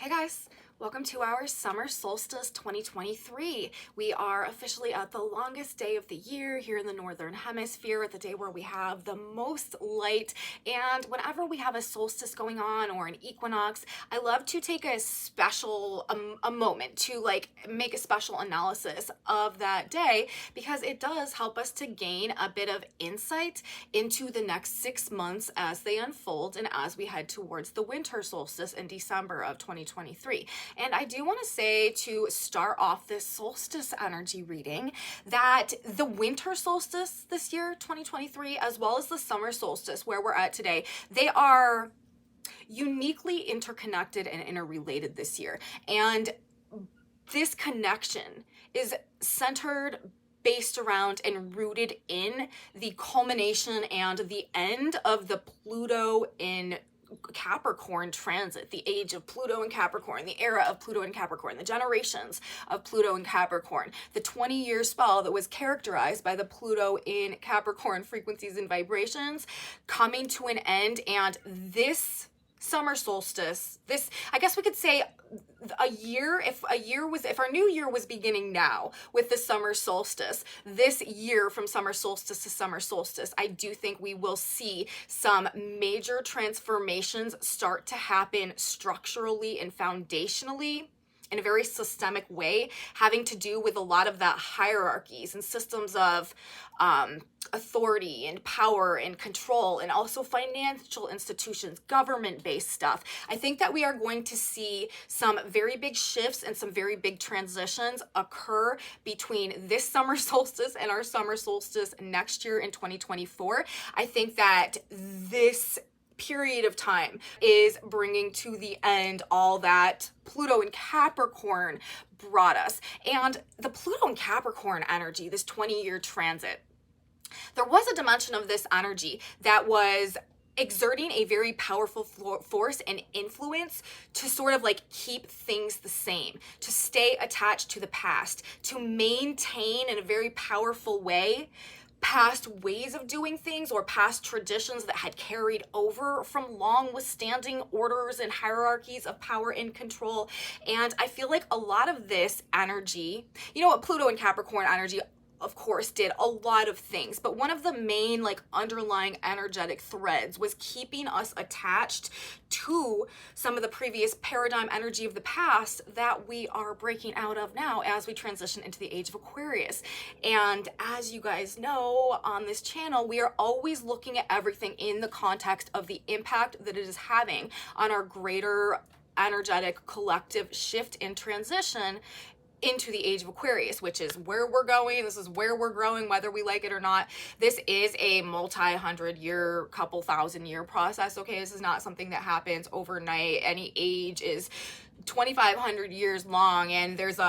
Hey guys, welcome to our summer solstice 2023. We are officially at the longest day of the year here in the northern hemisphere, at the day where we have the most light. And whenever we have a solstice going on or an equinox, I love to take a special a moment to make a special analysis of that day, because it does help us to gain a bit of insight into the next 6 months as they unfold and as we head towards the winter solstice in December of 2023. And I do want to say, to start off this solstice energy reading, that the winter solstice this year, 2023, as well as the summer solstice where we're at today, they are uniquely interconnected and interrelated this year. And this connection is centered, based around, and rooted in the culmination and the end of the Pluto in Capricorn transit, the age of Pluto in Capricorn, the era of Pluto in Capricorn, the generations of Pluto in Capricorn, the 20-year spell that was characterized by the Pluto in Capricorn frequencies and vibrations coming to an end. And this summer solstice, this, I guess we could say, if our new year was beginning now with the summer solstice, this year from summer solstice to summer solstice, I do think we will see some major transformations start to happen structurally and foundationally in a very systemic way, having to do with a lot of that hierarchies and systems of authority and power and control, and also financial institutions, government-based stuff. I think that we are going to see some very big shifts and some very big transitions occur between this summer solstice and our summer solstice next year in 2024. I think that this period of time is bringing to the end all that Pluto in Capricorn brought us. And the Pluto in Capricorn energy, this 20-year transit, there was a dimension of this energy that was exerting a very powerful force and influence to sort of keep things the same, to stay attached to the past, to maintain in a very powerful way past ways of doing things or past traditions that had carried over from long withstanding orders and hierarchies of power and control. And I feel like a lot of this energy, what Pluto and Capricorn energy, of course, did a lot of things, but one of the main underlying energetic threads was keeping us attached to some of the previous paradigm energy of the past that we are breaking out of now as we transition into the age of Aquarius. And as you guys know, on this channel, we are always looking at everything in the context of the impact that it is having on our greater energetic collective shift and transition into the age of Aquarius, which is where we're going. This is where we're growing, whether we like it or not. This is a multi-hundred-year, couple thousand-year process, okay? This is not something that happens overnight. Any age is 2,500 years long, and there's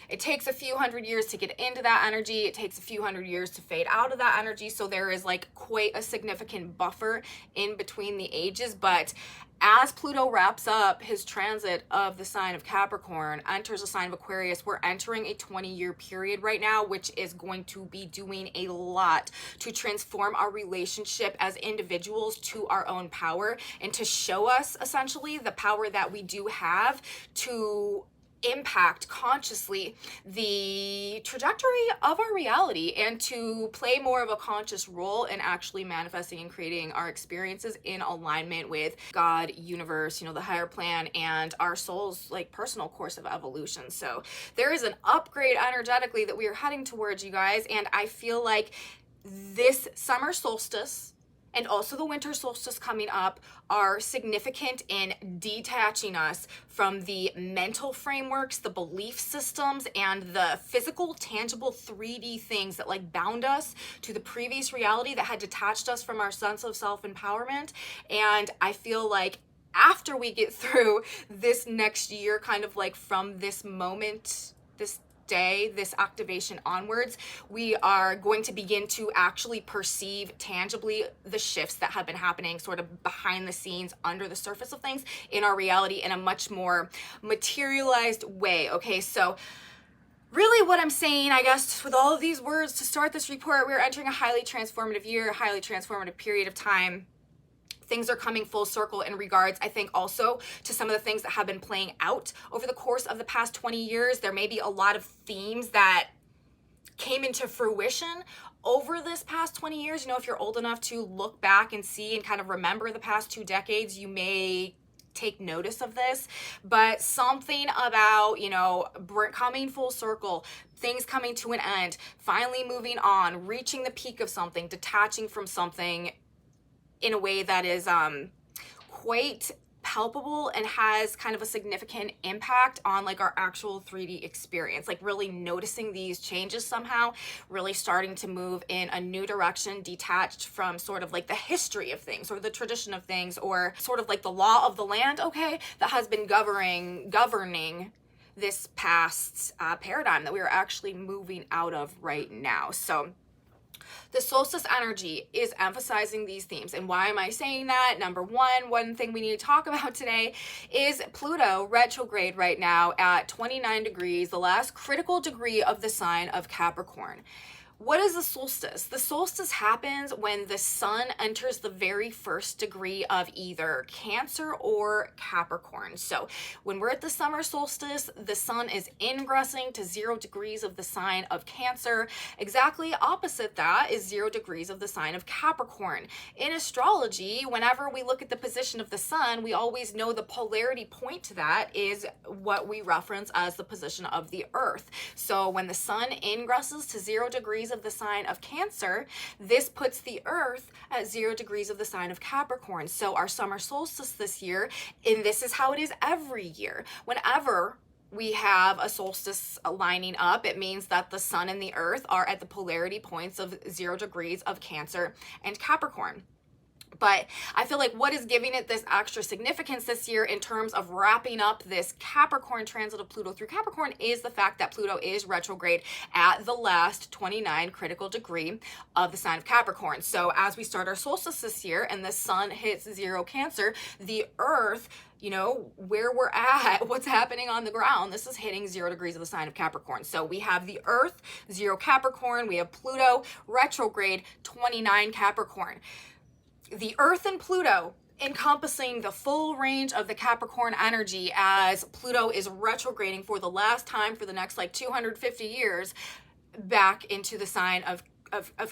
it takes a few hundred years to get into that energy. It takes a few hundred years to fade out of that energy. So there is quite a significant buffer in between the ages. But as Pluto wraps up his transit of the sign of Capricorn, enters the sign of Aquarius, we're entering a 20-year period right now, which is going to be doing a lot to transform our relationship as individuals to our own power, and to show us essentially the power that we do have to impact consciously the trajectory of our reality, and to play more of a conscious role in actually manifesting and creating our experiences in alignment with God, universe, the higher plan, and our soul's personal course of evolution. So there is an upgrade energetically that we are heading towards, you guys, and I feel like this summer solstice and also the winter solstice coming up are significant in detaching us from the mental frameworks, the belief systems, and the physical, tangible 3D things that bound us to the previous reality that had detached us from our sense of self-empowerment. And I feel like after we get through this next year, kind of from this moment, this day, this activation onwards, we are going to begin to actually perceive tangibly the shifts that have been happening sort of behind the scenes, under the surface of things in our reality, in a much more materialized way. Okay, so really what I'm saying, I guess, with all of these words to start this report, we're entering a highly transformative year, a highly transformative period of time. things are coming full circle in regards, I think, also to some of the things that have been playing out over the course of the past 20 years. There may be a lot of themes that came into fruition over this past 20 years. You know, if you're old enough to look back and see and kind of remember the past 2 decades, you may take notice of this. But something about, you know, coming full circle, things coming to an end, finally moving on, reaching the peak of something, detaching from something in a way that is quite palpable and has kind of a significant impact on like our actual 3D experience, like really noticing these changes somehow, really starting to move in a new direction, detached from sort of like the history of things or the tradition of things, or sort of like the law of the land, okay, that has been governing this past paradigm that we are actually moving out of right now. So the solstice energy is emphasizing these themes. And why am I saying that? Number one thing we need to talk about today is Pluto retrograde right now at 29 degrees, the last critical degree of the sign of Capricorn. What is the solstice? The solstice happens when the sun enters the very first degree of either Cancer or Capricorn. So when we're at the summer solstice, the sun is ingressing to 0 degrees of the sign of Cancer. Exactly opposite that is 0 degrees of the sign of Capricorn. In astrology, whenever we look at the position of the sun, we always know the polarity point to that is what we reference as the position of the earth. So when the sun ingresses to 0 degrees of the sign of Cancer, this puts the earth at 0 degrees of the sign of Capricorn. So our summer solstice this year, and this is how it is every year, whenever we have a solstice lining up, it means that the sun and the earth are at the polarity points of 0 degrees of Cancer and Capricorn. But I feel like what is giving it this extra significance this year in terms of wrapping up this Capricorn transit of Pluto through Capricorn is the fact that Pluto is retrograde at the last 29 critical degree of the sign of Capricorn. So as we start our solstice this year and the sun hits 0 Cancer, the earth, you know, where we're at, what's happening on the ground, this is hitting 0 degrees of the sign of Capricorn. So we have the earth, 0 Capricorn, we have Pluto retrograde, 29 Capricorn. The earth and Pluto encompassing the full range of the Capricorn energy as Pluto is retrograding for the last time for the next like 250 years back into the sign of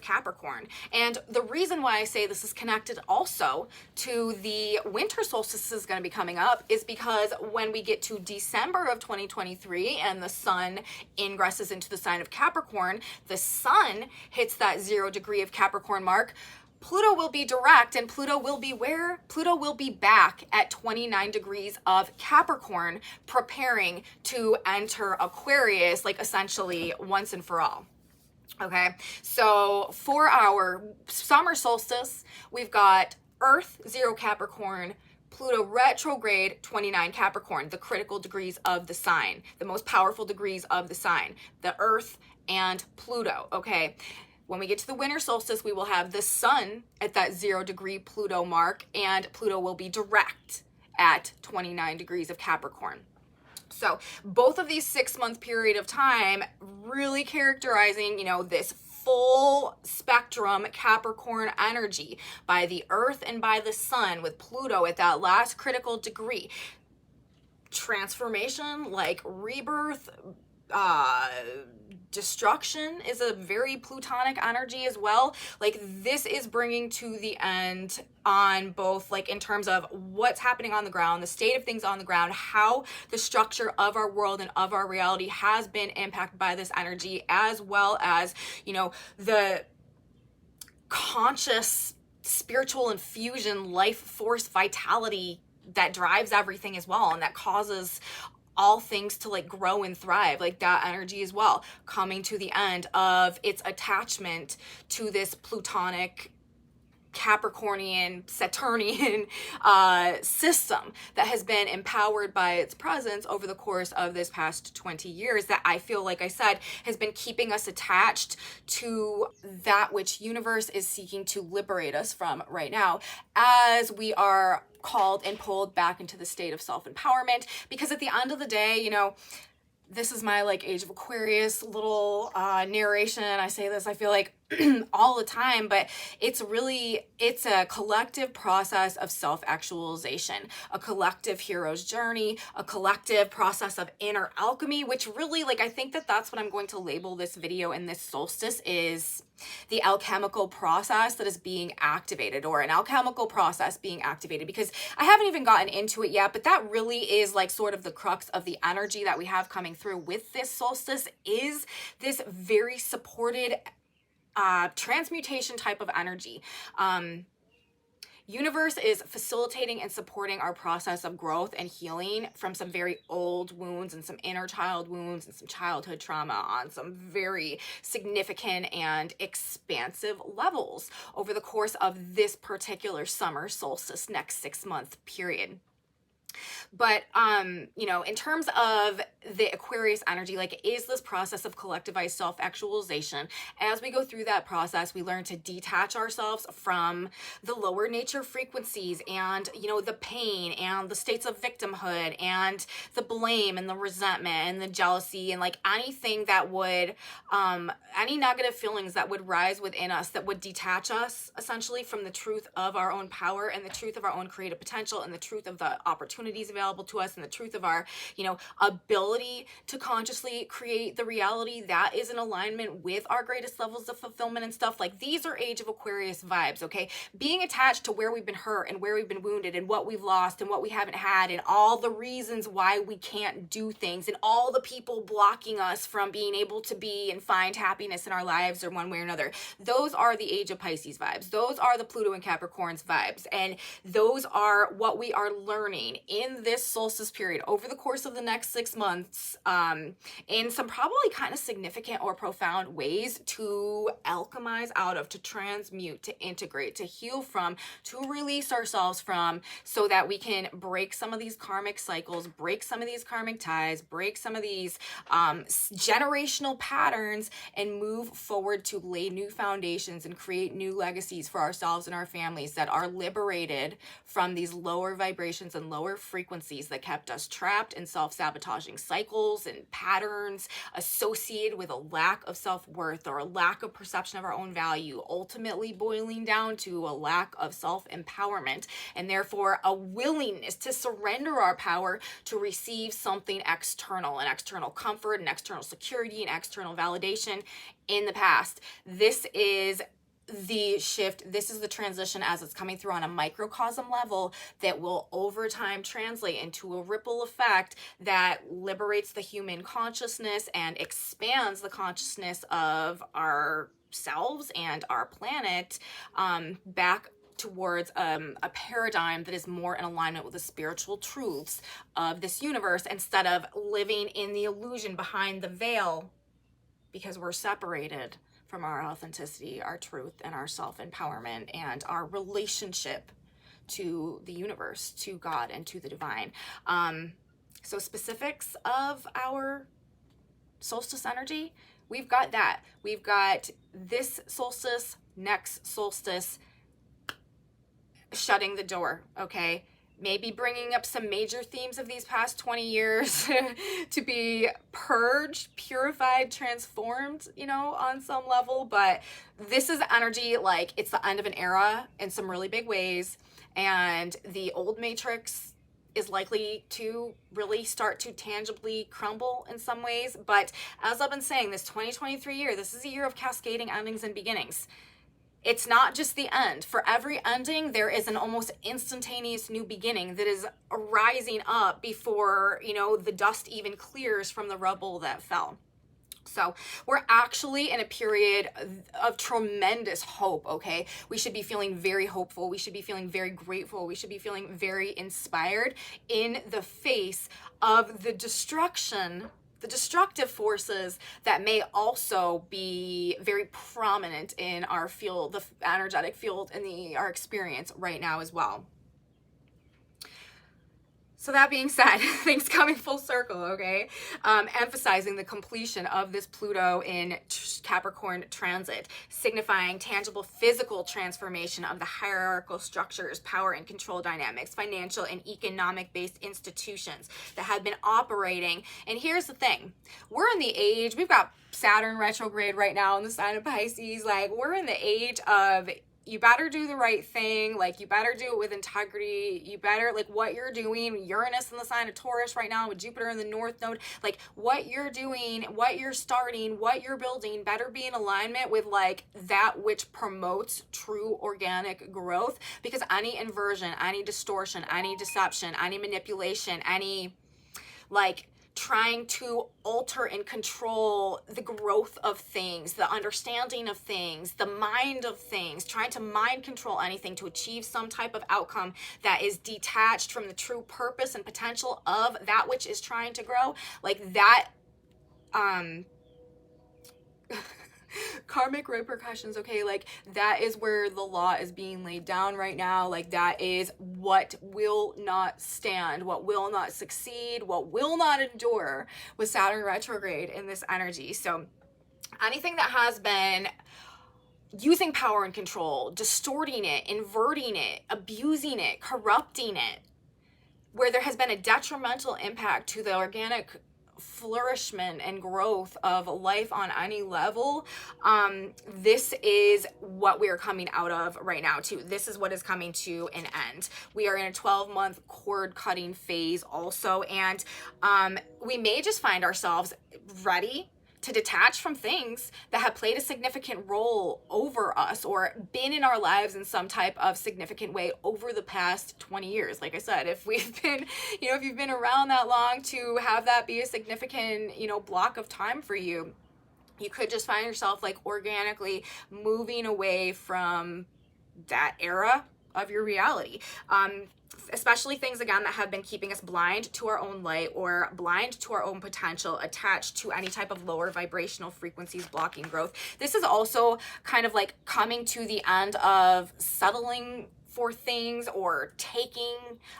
Capricorn. And the reason why I say this is connected also to the winter solstice is going to be coming up is because when we get to December of 2023 and the sun ingresses into the sign of Capricorn, the sun hits that 0 degree of Capricorn mark, Pluto will be direct, and Pluto will be where? Pluto will be back at 29 degrees of Capricorn, preparing to enter Aquarius, like essentially once and for all. Okay, so for our summer solstice, we've got Earth, 0 Capricorn, Pluto retrograde, 29 Capricorn, the critical degrees of the sign, the most powerful degrees of the sign, the Earth and Pluto, okay? When we get to the winter solstice, we will have the sun at that 0 degree Pluto mark, and Pluto will be direct at 29 degrees of Capricorn. So both of these 6-month period of time really characterizing, you know, this full spectrum Capricorn energy by the earth and by the sun, with Pluto at that last critical degree. Transformation, like rebirth, destruction is a very plutonic energy as well. Like this is bringing to the end on both, like in terms of what's happening on the ground, the state of things on the ground, how the structure of our world and of our reality has been impacted by this energy, as well as, you know, the conscious spiritual infusion, life force, vitality that drives everything as well, and that causes all things to like grow and thrive, like that energy as well, coming to the end of its attachment to this plutonic Capricornian, Saturnian system that has been empowered by its presence over the course of this past 20 years, that I feel, like I said, has been keeping us attached to that which universe is seeking to liberate us from right now, as we are called and pulled back into the state of self-empowerment. Because at the end of the day, you know, this is my like Age of Aquarius little narration. I say this, I feel like all the time, but it's a collective process of self-actualization, a collective hero's journey, a collective process of inner alchemy, which really, like, I think that that's what I'm going to label this video and this solstice is the alchemical process that is being activated, or an alchemical process being activated, because I haven't even gotten into it yet, but that really is like sort of the crux of the energy that we have coming through with this solstice, is this very supported transmutation type of energy. Universe is facilitating and supporting our process of growth and healing from some very old wounds and some inner child wounds and some childhood trauma on some very significant and expansive levels over the course of this particular summer solstice next 6-month period. But, you know, in terms of the Aquarius energy, like, is this process of collectivized self-actualization. As we go through that process, we learn to detach ourselves from the lower nature frequencies and, you know, the pain and the states of victimhood and the blame and the resentment and the jealousy and like anything that would, any negative feelings that would rise within us that would detach us essentially from the truth of our own power and the truth of our own creative potential and the truth of the opportunities available to us and the truth of our, you know, ability to consciously create the reality that is in alignment with our greatest levels of fulfillment and stuff. Like, these are Age of Aquarius vibes, okay? Being attached to where we've been hurt and where we've been wounded and what we've lost and what we haven't had and all the reasons why we can't do things and all the people blocking us from being able to be and find happiness in our lives or one way or another. Those are the Age of Pisces vibes. Those are the Pluto and Capricorn's vibes. And those are what we are learning in this solstice period over the course of the next 6 months, in some probably kind of significant or profound ways to alchemize out of, to transmute, to integrate, to heal from, to release ourselves from, so that we can break some of these karmic cycles, break some of these karmic ties, break some of these generational patterns, and move forward to lay new foundations and create new legacies for ourselves and our families that are liberated from these lower vibrations and lower frequencies that kept us trapped in self-sabotaging cycles and patterns associated with a lack of self-worth or a lack of perception of our own value, ultimately boiling down to a lack of self-empowerment and therefore a willingness to surrender our power to receive something external, an external comfort, an external security, an external validation in the past. This is the shift, this is the transition as it's coming through on a microcosm level that will over time translate into a ripple effect that liberates the human consciousness and expands the consciousness of ourselves and our planet back towards a paradigm that is more in alignment with the spiritual truths of this universe, instead of living in the illusion behind the veil because we're separated from our authenticity, our truth, and our self-empowerment, and our relationship to the universe, to God, and to the divine. So specifics of our solstice energy, we've got that. We've got this solstice, next solstice, shutting the door, okay? Maybe bringing up some major themes of these past 20 years to be purged, purified, transformed, you know, on some level. But this is energy, like, it's the end of an era in some really big ways. And the old matrix is likely to really start to tangibly crumble in some ways. But as I've been saying, this 2023 year, this is a year of cascading endings and beginnings. It's not just the end. For every ending, there is an almost instantaneous new beginning that is rising up before, you know, the dust even clears from the rubble that fell. So we're actually in a period of tremendous hope, okay? We should be feeling very hopeful. We should be feeling very grateful. We should be feeling very inspired in the face of the destruction, the destructive forces that may also be very prominent in our field, the energetic field, and our experience right now as well. So that being said, things coming full circle, okay? Emphasizing the completion of this Pluto in Capricorn transit, signifying tangible physical transformation of the hierarchical structures, power and control dynamics, financial and economic-based institutions that have been operating. And here's the thing, we're in the age, we've got Saturn retrograde right now in the sign of Pisces, like we're in the age of you better do the right thing, like you better do it with integrity, you better, like what you're doing, Uranus in the sign of Taurus right now with Jupiter in the North Node, like what you're doing, what you're starting, what you're building better be in alignment with like that which promotes true organic growth, because any inversion, any distortion, any deception, any manipulation, any like trying to alter and control the growth of things, the understanding of things, the mind of things, trying to mind control anything to achieve some type of outcome that is detached from the true purpose and potential of that which is trying to grow, like that karmic repercussions, okay, like that is where the law is being laid down right now. Like that is what will not stand, what will not succeed, what will not endure with Saturn retrograde in this energy. So anything that has been using power and control, distorting it, inverting it, abusing it, corrupting it, where there has been a detrimental impact to the organic flourishment and growth of life on any level, this is what we are coming out of right now too. This is what is coming to an end. We are in a 12-month cord cutting phase also, and we may just find ourselves ready to detach from things that have played a significant role over us or been in our lives in some type of significant way over the past 20 years. Like I said, if we've been, if you've been around that long, to have that be a significant, block of time for you, you could just find yourself like organically moving away from that era of your reality. Especially things, again, that have been keeping us blind to our own light or blind to our own potential, attached to any type of lower vibrational frequencies, blocking growth. This is also kind of like coming to the end of settling for things or taking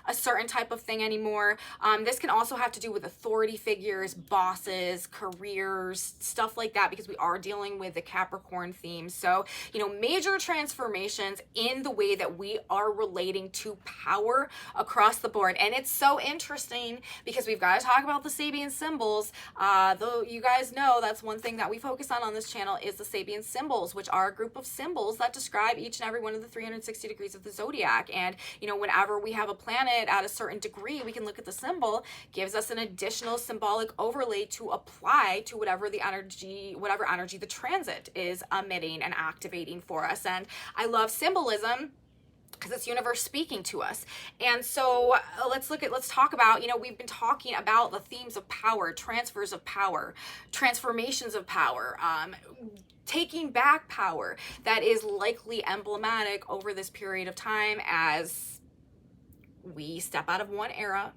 a certain type of thing anymore. This can also have to do with authority figures, bosses, careers, stuff like that, because we are dealing with the Capricorn theme. So, major transformations in the way that we are relating to power across the board. And it's so interesting because we've got to talk about the Sabian symbols. Though you guys know that's one thing that we focus on this channel is the Sabian symbols, which are a group of symbols that describe each and every one of the 360 degrees of the zodiac. And whenever we have a planet at a certain degree, we can look at the symbol, gives us an additional symbolic overlay to apply to whatever energy the transit is emitting and activating for us. And I love symbolism because it's universe speaking to us. And so let's talk about, we've been talking about the themes of power, transfers of power, transformations of power, taking back power that is likely emblematic over this period of time as we step out of one era,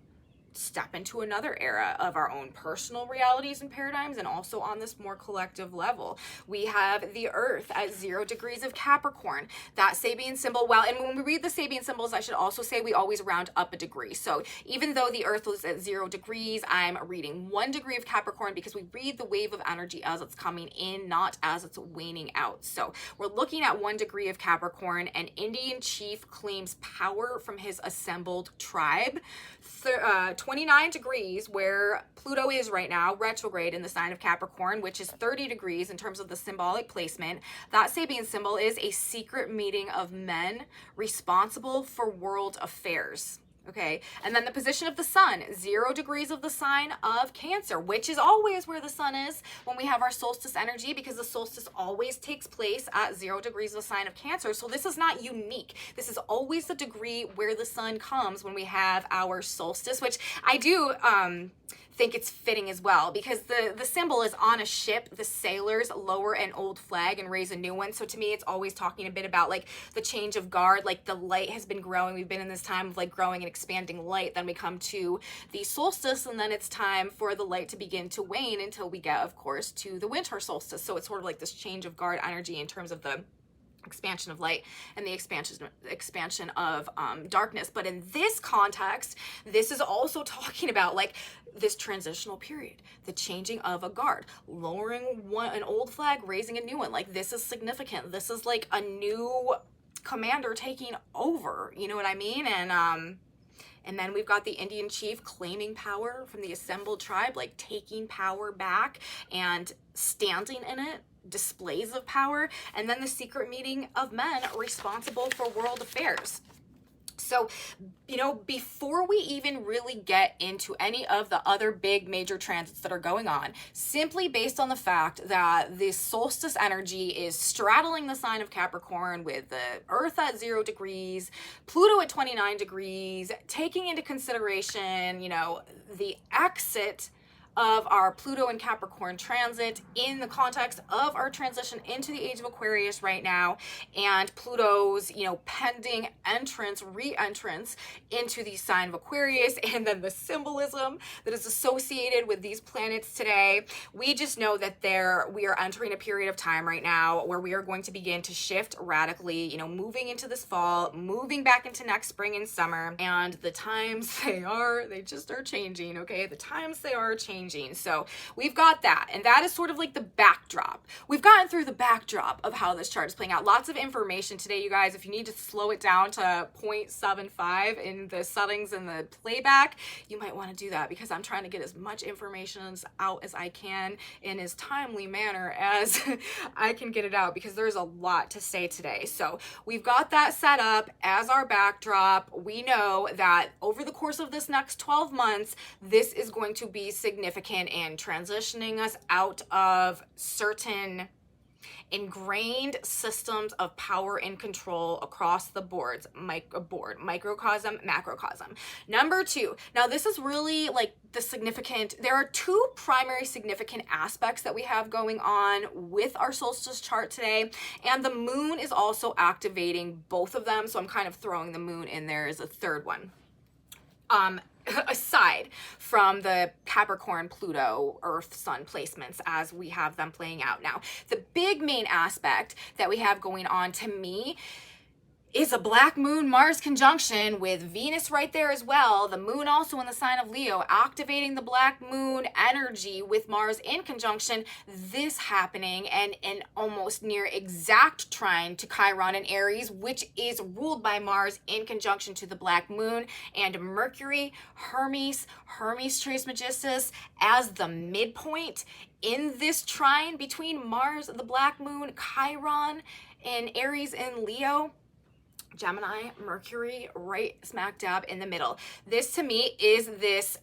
step into another era of our own personal realities and paradigms, and also on this more collective level. We have the Earth at 0 degrees of Capricorn, that Sabian symbol. Well, and when we read the Sabian symbols, I should also say we always round up a degree. So even though the Earth was at 0 degrees, I'm reading 1 degree of Capricorn because we read the wave of energy as it's coming in, not as it's waning out. So we're looking at 1 degree of Capricorn. An Indian chief claims power from his assembled tribe. 29 degrees, where Pluto is right now, retrograde in the sign of Capricorn, which is 30 degrees in terms of the symbolic placement. That Sabian symbol is a secret meeting of men responsible for world affairs. Okay, and then the position of the sun, 0 degrees of the sign of Cancer, which is always where the sun is when we have our solstice energy, because the solstice always takes place at 0 degrees of the sign of Cancer. So this is not unique. This is always the degree where the sun comes when we have our solstice, which I do think it's fitting as well, because the symbol is on a ship. The sailors lower an old flag and raise a new one. So to me, it's always talking a bit about like the change of guard, like the light has been growing. We've been in this time of like growing and expanding light. Then we come to the solstice, and then it's time for the light to begin to wane until we get, of course, to the winter solstice. So it's sort of like this change of guard energy in terms of the expansion of light and the expansion of darkness. But in this context, this is also talking about like this transitional period, the changing of a guard, lowering an old flag, raising a new one. Like, this is significant. This is like a new commander taking over, you know what I mean? And then we've got the Indian chief claiming power from the assembled tribe, like taking power back and standing in it, displays of power. And then the secret meeting of men responsible for world affairs. So, you know, before we even really get into any of the other big major transits that are going on, simply based on the fact that this solstice energy is straddling the sign of Capricorn with the Earth at 0 degrees, Pluto at 29 degrees, taking into consideration, you know, the exit of our Pluto and Capricorn transit in the context of our transition into the age of Aquarius right now, and Pluto's, you know, pending re-entrance into the sign of Aquarius, and then the symbolism that is associated with these planets today. We just know that we are entering a period of time right now where we are going to begin to shift radically, you know, moving into this fall, moving back into next spring and summer, and the times they just are changing, okay? The times they are changing. So we've got that, and that is sort of like the backdrop. We've gotten through the backdrop of how this chart is playing out. Lots of information today, you guys. If you need to slow it down to 0.75 in the settings and the playback, you might want to do that, because I'm trying to get as much information out as I can in as timely manner as I can get it out, because there's a lot to say today. So we've got that set up as our backdrop. We know that over the course of this next 12 months, this is going to be significant in transitioning us out of certain ingrained systems of power and control across the boards, microcosm, macrocosm. Number 2, now this is really like there are 2 primary significant aspects that we have going on with our solstice chart today, and the moon is also activating both of them, so I'm kind of throwing the moon in there as a third one. Aside from the Capricorn, Pluto, Earth, Sun placements as we have them playing out now. The big main aspect that we have going on to me is a black moon Mars conjunction with Venus right there as well. The moon also in the sign of Leo, activating the black moon energy with Mars in conjunction. This happening and an almost near exact trine to Chiron in Aries, which is ruled by Mars in conjunction to the black moon, and Mercury, Hermes Trismegistus as the midpoint in this trine between Mars, the black moon, Chiron, and Aries and Leo. Gemini, Mercury, right smack dab in the middle. This to me is this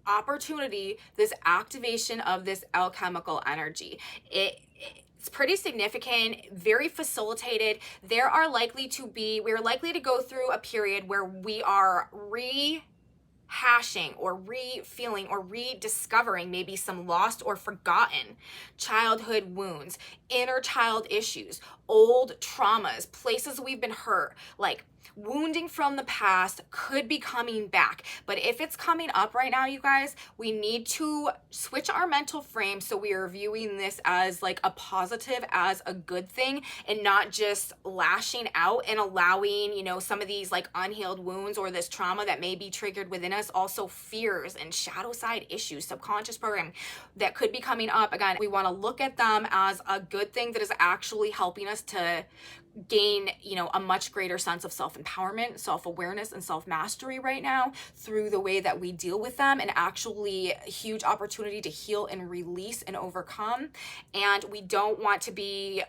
opportunity, this activation of this alchemical energy. It's pretty significant, very facilitated. We're likely to go through a period where we are rehashing or re-feeling or rediscovering maybe some lost or forgotten childhood wounds, inner child issues, old traumas, places we've been hurt, like wounding from the past could be coming back. But if it's coming up right now, you guys, we need to switch our mental frame so we are viewing this as like a positive, as a good thing, and not just lashing out and allowing, you know, some of these like unhealed wounds or this trauma that may be triggered within us, also fears and shadow side issues, subconscious programming that could be coming up. Again, we want to look at them as a good thing that is actually helping us to gain, you know, a much greater sense of self-empowerment, self-awareness, and self-mastery right now through the way that we deal with them, and actually a huge opportunity to heal and release and overcome. And we don't want to be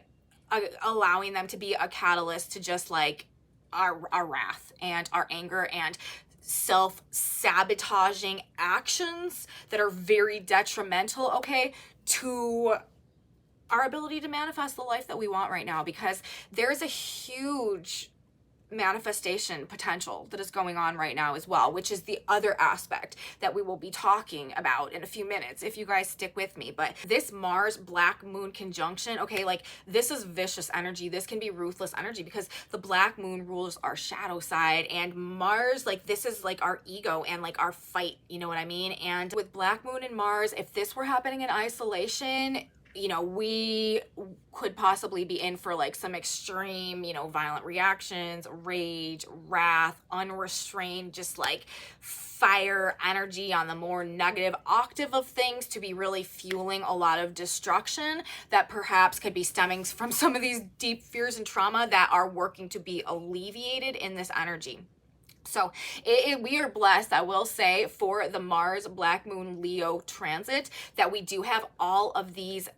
allowing them to be a catalyst to just like our wrath and our anger and self-sabotaging actions that are very detrimental, okay, to our ability to manifest the life that we want right now, because there's a huge manifestation potential that is going on right now as well, which is the other aspect that we will be talking about in a few minutes if you guys stick with me. But this Mars black moon conjunction, okay, like this is vicious energy. This can be ruthless energy because the black moon rules our shadow side, and Mars, like this is like our ego and like our fight, you know what I mean? And with black moon and Mars, if this were happening in isolation, you know, we could possibly be in for like some extreme, you know, violent reactions, rage, wrath, unrestrained, just like fire energy on the more negative octave of things to be really fueling a lot of destruction that perhaps could be stemming from some of these deep fears and trauma that are working to be alleviated in this energy. So we are blessed, I will say, for the Mars Black Moon Leo transit, that we do have all of these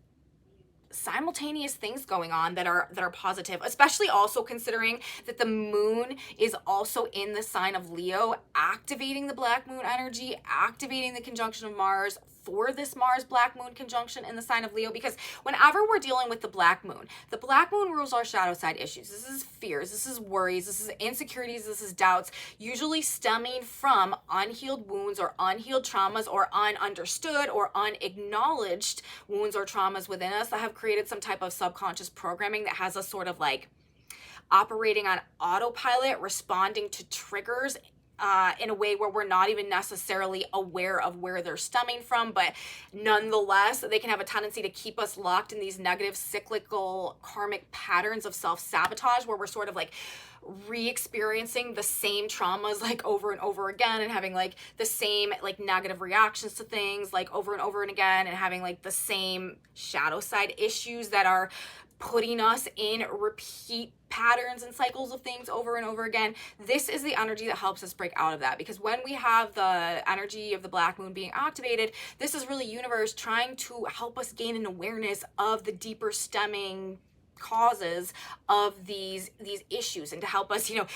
simultaneous things going on that are positive, especially also considering that the moon is also in the sign of Leo, activating the black moon energy, activating the conjunction of Mars for this Mars Black Moon conjunction in the sign of Leo. Because whenever we're dealing with the Black Moon rules our shadow side issues. This is fears, this is worries, this is insecurities, this is doubts, usually stemming from unhealed wounds or unhealed traumas or ununderstood or unacknowledged wounds or traumas within us that have created some type of subconscious programming that has us sort of like operating on autopilot, responding to triggers in a way where we're not even necessarily aware of where they're stemming from, but nonetheless, they can have a tendency to keep us locked in these negative cyclical karmic patterns of self-sabotage, where we're sort of like re-experiencing the same traumas like over and over again, and having like the same like negative reactions to things like over and over and again, and having like the same shadow side issues that are putting us in repeat patterns and cycles of things over and over again. This is the energy that helps us break out of that, because when we have the energy of the black moon being activated, this is really universe trying to help us gain an awareness of the deeper stemming causes of these issues, and to help us, you know,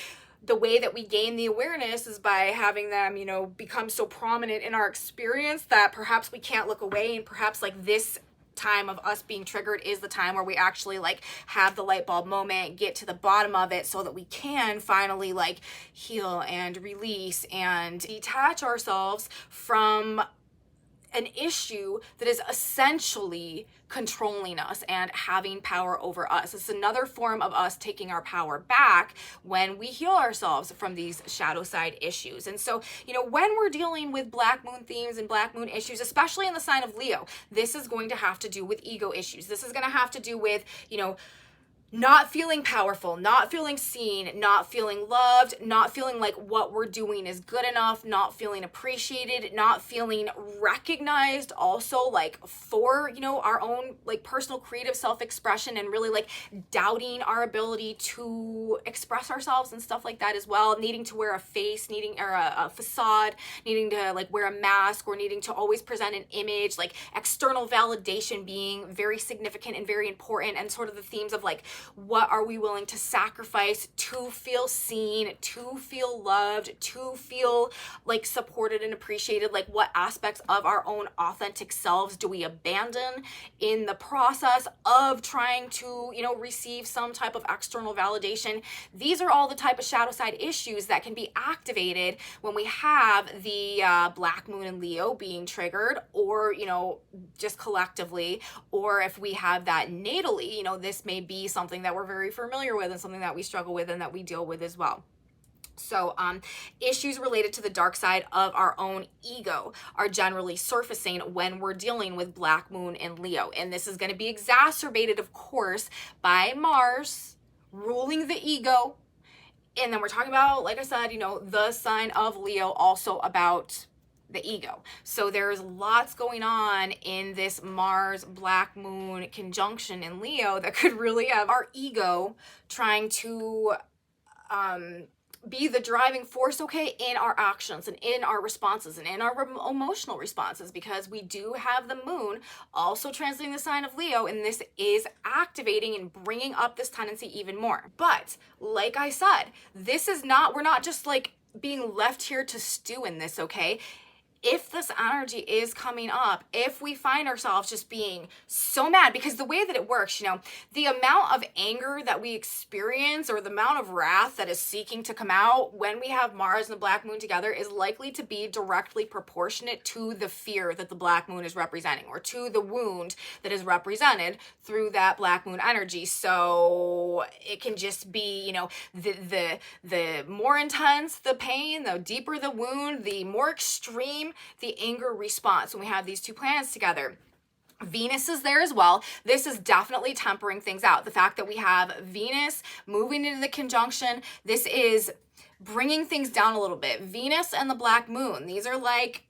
the way that we gain the awareness is by having them, you know, become so prominent in our experience that perhaps we can't look away, and perhaps like this time of us being triggered is the time where we actually like have the light bulb moment, get to the bottom of it, so that we can finally like heal and release and detach ourselves from an issue that is essentially controlling us and having power over us. It's another form of us taking our power back when we heal ourselves from these shadow side issues. And so, you know, when we're dealing with black moon themes and black moon issues, especially in the sign of Leo, this is going to have to do with ego issues. This is going to have to do with, you know, not feeling powerful, not feeling seen, not feeling loved, not feeling like what we're doing is good enough, not feeling appreciated, not feeling recognized also like for, you know, our own like personal creative self-expression, and really like doubting our ability to express ourselves and stuff like that as well, needing to wear a face, needing or a facade, needing to like wear a mask, or needing to always present an image, like external validation being very significant and very important, and sort of the themes of like, what are we willing to sacrifice to feel seen, to feel loved, to feel like supported and appreciated? Like, what aspects of our own authentic selves do we abandon in the process of trying to, you know, receive some type of external validation? These are all the type of shadow side issues that can be activated when we have the black moon in Leo being triggered, or, you know, just collectively, or if we have that natally, you know, this may be something that we're very familiar with and something that we struggle with and that we deal with as well. So issues related to the dark side of our own ego are generally surfacing when we're dealing with black moon in Leo. And this is going to be exacerbated, of course, by Mars ruling the ego. And then we're talking about, like I said, you know, the sign of Leo, also about the ego. So there's lots going on in this Mars Black Moon conjunction in Leo that could really have our ego trying to be the driving force, okay, in our actions and in our responses and in our emotional responses, because we do have the moon also transiting the sign of Leo, and this is activating and bringing up this tendency even more. But like I said, this is not, we're not just like being left here to stew in this, okay? If this energy is coming up, if we find ourselves just being so mad, because the way that it works, you know, the amount of anger that we experience, or the amount of wrath that is seeking to come out when we have Mars and the black moon together, is likely to be directly proportionate to the fear that the black moon is representing, or to the wound that is represented through that black moon energy. So it can just be, you know, the more intense the pain, the deeper the wound, the more extreme the anger response when we have these two planets together. Venus is there as well. This is definitely tempering things out. The fact that we have Venus moving into the conjunction, this is bringing things down a little bit. Venus and the black moon, these are like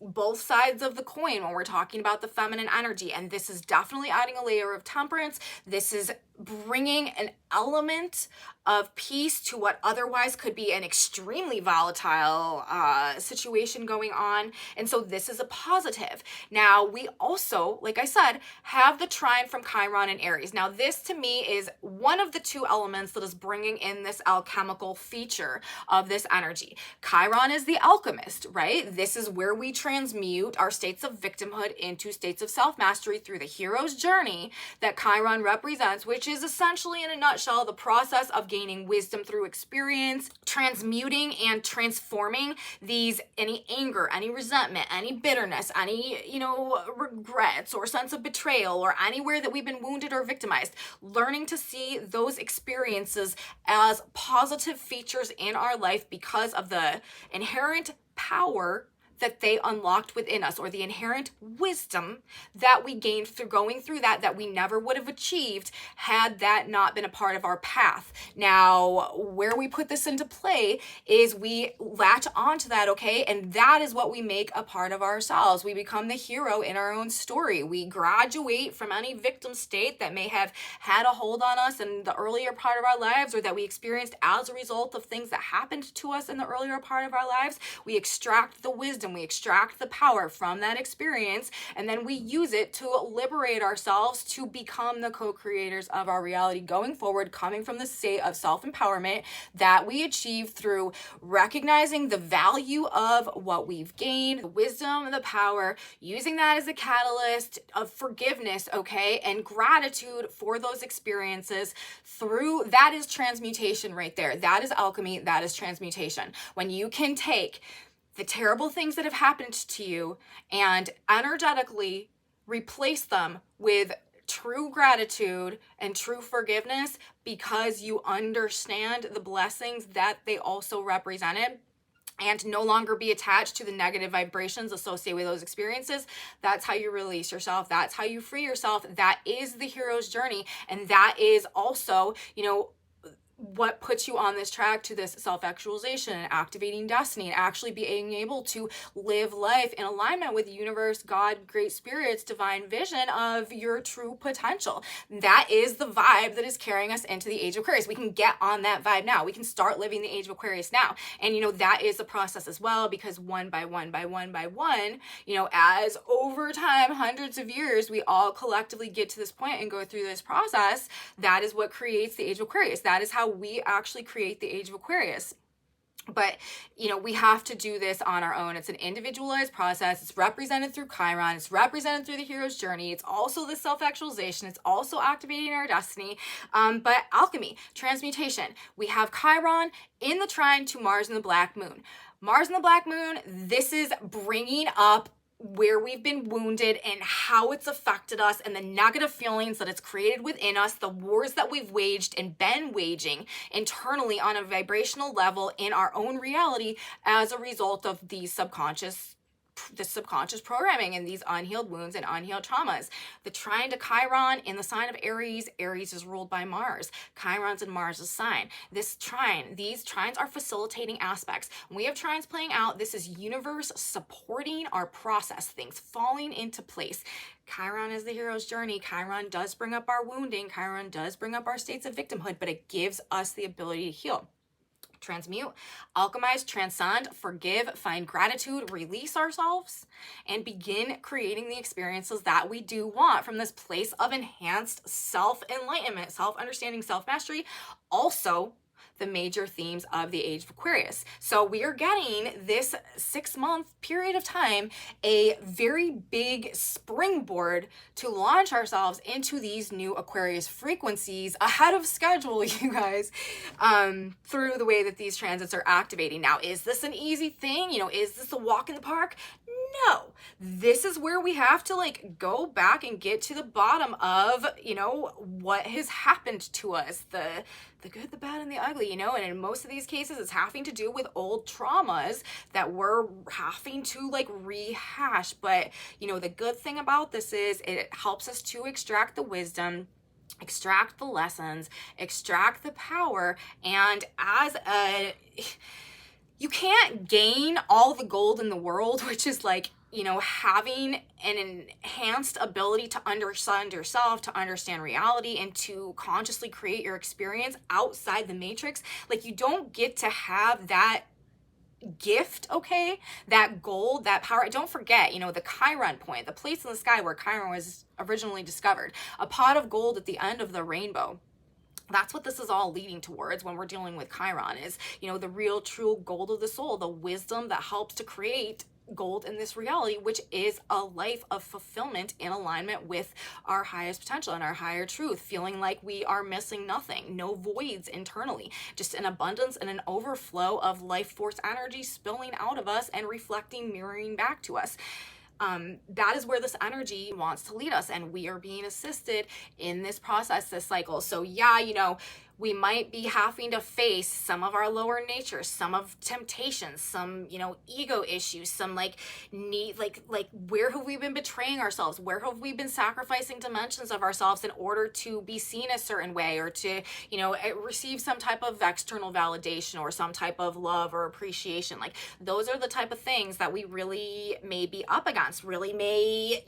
both sides of the coin when we're talking about the feminine energy, and this is definitely adding a layer of temperance. This is bringing an element of peace to what otherwise could be an extremely volatile situation going on, and so this is a positive. Now we also, like I said, have the trine from Chiron and Aries. Now this to me is one of the two elements that is bringing in this alchemical feature of this energy. Chiron is the alchemist, right? This is where we transmute our states of victimhood into states of self-mastery through the hero's journey that Chiron represents, which is essentially, in a nutshell, the process of gaining wisdom through experience, transmuting and transforming any anger, any resentment, any bitterness, any, regrets or sense of betrayal, or anywhere that we've been wounded or victimized, learning to see those experiences as positive features in our life because of the inherent power that they unlocked within us, or the inherent wisdom that we gained through going through that we never would have achieved had that not been a part of our path. Now, where we put this into play is we latch onto that, okay? And that is what we make a part of ourselves. We become the hero in our own story. We graduate from any victim state that may have had a hold on us in the earlier part of our lives, or that we experienced as a result of things that happened to us in the earlier part of our lives. We extract the wisdom, we extract the power from that experience, and then we use it to liberate ourselves to become the co-creators of our reality going forward, coming from the state of self-empowerment that we achieve through recognizing the value of what we've gained, the wisdom, the power, using that as a catalyst of forgiveness, okay, and gratitude for those experiences. Through that is transmutation right there. That is alchemy. That is transmutation. When you can take the terrible things that have happened to you and energetically replace them with true gratitude and true forgiveness because you understand the blessings that they also represented, and no longer be attached to the negative vibrations associated with those experiences. That's how you release yourself. That's how you free yourself. That is the hero's journey. And that is also, what puts you on this track to this self-actualization and activating destiny, and actually being able to live life in alignment with the universe, God, great spirits, divine vision of your true potential. That is the vibe that is carrying us into the age of Aquarius. We can get on that vibe now. We can start living the age of Aquarius now. And that is a process as well, because one by one, as over time, hundreds of years, we all collectively get to this point and go through this process. That is what creates the age of Aquarius. That is how we actually create the age of Aquarius. But, we have to do this on our own. It's an individualized process. It's represented through Chiron. It's represented through the hero's journey. It's also the self-actualization. It's also activating our destiny. But alchemy, transmutation. We have Chiron in the trine to Mars and the black moon. Mars and the black moon, this is bringing up where we've been wounded and how it's affected us, and the negative feelings that it's created within us, the wars that we've waged and been waging internally on a vibrational level in our own reality as a result of these subconscious programming and these unhealed wounds and unhealed traumas. The trine to Chiron in the sign of Aries. Aries is ruled by Mars. Chiron's in Mars' sign. These trines are facilitating aspects. When we have trines playing out, this is universe supporting our process, things falling into place. Chiron is the hero's journey. Chiron does bring up our wounding. Chiron does bring up our states of victimhood, but it gives us the ability to heal. Transmute, alchemize, transcend, forgive, find gratitude, release ourselves, and begin creating the experiences that we do want from this place of enhanced self-enlightenment, self-understanding, self-mastery. Also, the major themes of the age of Aquarius. So we are getting this 6-month period of time, a very big springboard to launch ourselves into these new Aquarius frequencies ahead of schedule, you guys, through the way that these transits are activating. Now, is this an easy thing? Is this a walk in the park? No, this is where we have to like go back and get to the bottom of, you know, what has happened to us, the good, the bad, and the ugly, you know. And in most of these cases, it's having to do with old traumas that we're having to like rehash. But, you know, the good thing about this is it helps us to extract the wisdom, extract the lessons, extract the power. And as a, you can't gain all the gold in the world, which is like, you know, having an enhanced ability to understand yourself, to understand reality, and to consciously create your experience outside the matrix. Like, you don't get to have that gift, okay? That gold, that power. Don't forget, you know, the Chiron point, the place in the sky where Chiron was originally discovered, a pot of gold at the end of the rainbow. That's what this is all leading towards when we're dealing with Chiron, is, you know, the real true gold of the soul, the wisdom that helps to create gold in this reality, which is a life of fulfillment in alignment with our highest potential and our higher truth, feeling like we are missing nothing, no voids internally, just an abundance and an overflow of life force energy spilling out of us and reflecting, mirroring back to us. That is where this energy wants to lead us, and we are being assisted in this process, this cycle. So yeah, you know, we might be having to face some of our lower natures, some of temptations, some, you know, ego issues, some like need, like where have we been betraying ourselves? Where have we been sacrificing dimensions of ourselves in order to be seen a certain way, or to, you know, receive some type of external validation or some type of love or appreciation? Like, those are the type of things that we really may be up against, really may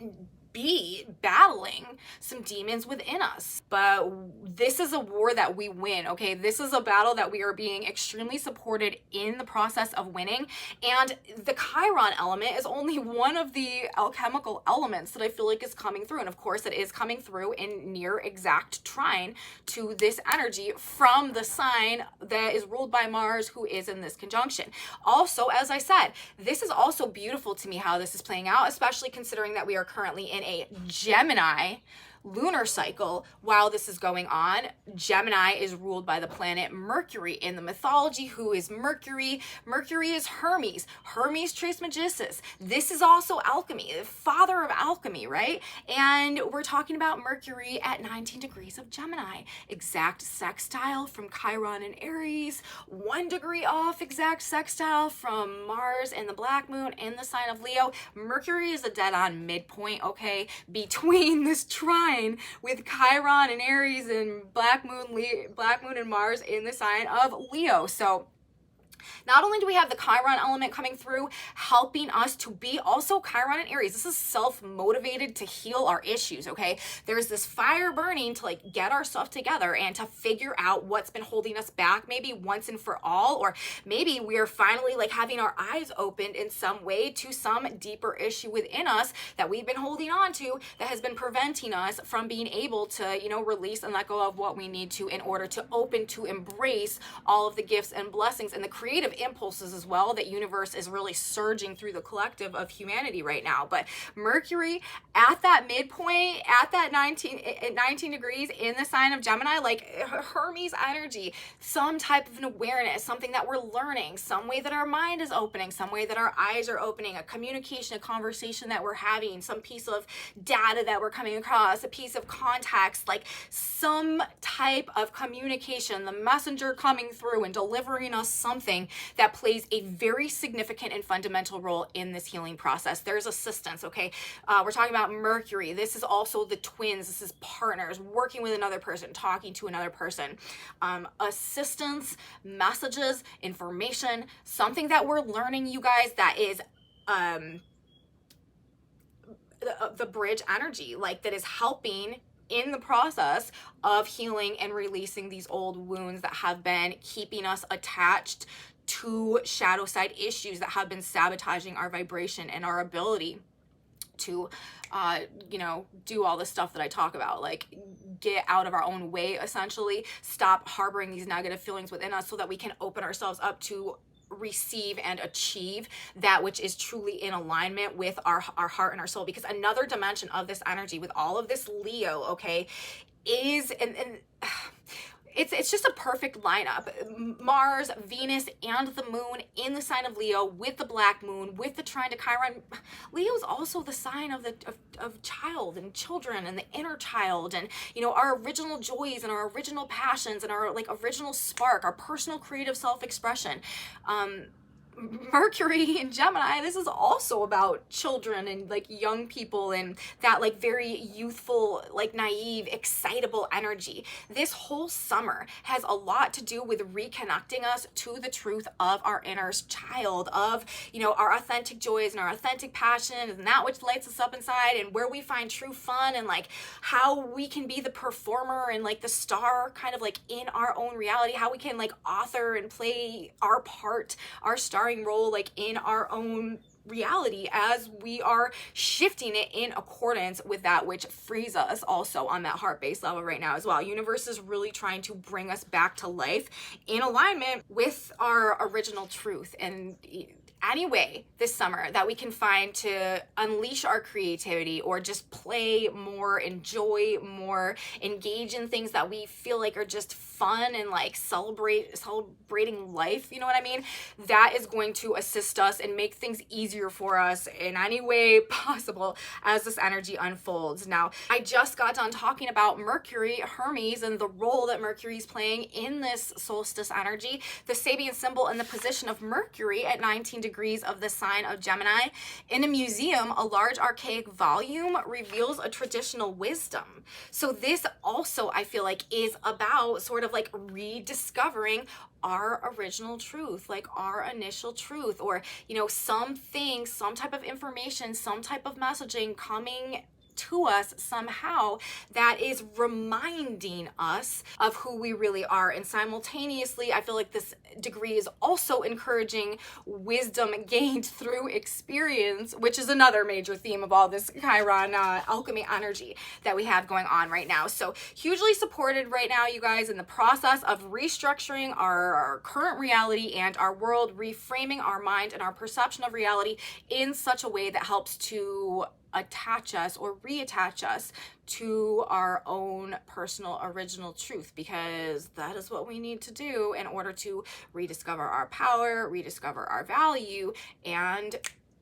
be battling some demons within us. But this is a war that we win, okay? This is a battle that we are being extremely supported in the process of winning. And the Chiron element is only one of the alchemical elements that I feel like is coming through. And of course, it is coming through in near exact trine to this energy from the sign that is ruled by Mars, who is in this conjunction. Also, as I said, this is also beautiful to me how this is playing out, especially considering that we are currently in a Gemini lunar cycle while this is going on. Gemini is ruled by the planet Mercury in the mythology. Who is Mercury? Mercury is Hermes. Hermes Trismegistus. This is also alchemy, the father of alchemy, right? And we're talking about Mercury at 19 degrees of Gemini. Exact sextile from Chiron and Aries. 1 degree off exact sextile from Mars and the Black Moon in the sign of Leo. Mercury is a dead-on midpoint, okay, between this trine with Chiron and Aries and Black Moon and Mars in the sign of Leo. So not only do we have the Chiron element coming through, helping us to be also Chiron and Aries. This is self-motivated to heal our issues, okay? There's this fire burning to like get our stuff together and to figure out what's been holding us back, maybe once and for all, or maybe we are finally like having our eyes opened in some way to some deeper issue within us that we've been holding on to that has been preventing us from being able to, you know, release and let go of what we need to in order to open to embrace all of the gifts and blessings and the creative impulses as well that universe is really surging through the collective of humanity right now. But Mercury at that midpoint, at that 19 degrees in the sign of Gemini, like Hermes energy, some type of an awareness, something that we're learning, some way that our mind is opening, some way that our eyes are opening, a communication, a conversation that we're having, some piece of data that we're coming across, a piece of context, like some type of communication, the messenger coming through and delivering us something that plays a very significant and fundamental role in this healing process. There's assistance, okay? We're talking about Mercury. This is also the twins. This is partners, working with another person, talking to another person. Assistance, messages, information, something that we're learning, you guys, that is the bridge energy, like that is helping in the process of healing and releasing these old wounds that have been keeping us attached to shadow side issues that have been sabotaging our vibration and our ability to you know, do all the stuff that I talk about, like get out of our own way, essentially stop harboring these negative feelings within us so that we can open ourselves up to receive and achieve that which is truly in alignment with our heart and our soul. Because another dimension of this energy with all of this Leo, okay, is and it's just a perfect lineup. Mars, Venus, and the moon in the sign of Leo with the black moon, with the trine to Chiron. Leo's also the sign of child and children and the inner child, and you know, our original joys and our original passions and our like original spark, our personal creative self-expression. Mercury in Gemini, this is also about children and like young people and that like very youthful, like naive, excitable energy. This whole summer has a lot to do with reconnecting us to the truth of our inner child, of, you know, our authentic joys and our authentic passions and that which lights us up inside, and where we find true fun, and like how we can be the performer and like the star kind of like in our own reality, how we can like author and play our part, our starring role like in our own reality as we are shifting it in accordance with that which frees us also on that heart-based level right now as well. Universe is really trying to bring us back to life in alignment with our original truth. And any way this summer that we can find to unleash our creativity or just play more, enjoy more, engage in things that we feel like are just fun and like celebrating life, you know what I mean? That is going to assist us and make things easier for us in any way possible as this energy unfolds. Now, I just got done talking about Mercury, Hermes, and the role that Mercury is playing in this solstice energy. The Sabian symbol and the position of Mercury at 19 degrees of the sign of Gemini. In a museum, a large archaic volume reveals a traditional wisdom. So this also, I feel like, is about sort of like rediscovering our original truth, like our initial truth, or, you know, something, some type of information, some type of messaging coming to us somehow that is reminding us of who we really are. And simultaneously, I feel like this degree is also encouraging wisdom gained through experience, which is another major theme of all this Chiron alchemy energy that we have going on right now. So hugely supported right now, you guys, in the process of restructuring our current reality and our world, reframing our mind and our perception of reality in such a way that helps to attach us or reattach us to our own personal original truth, because that is what we need to do in order to rediscover our power, rediscover our value, and,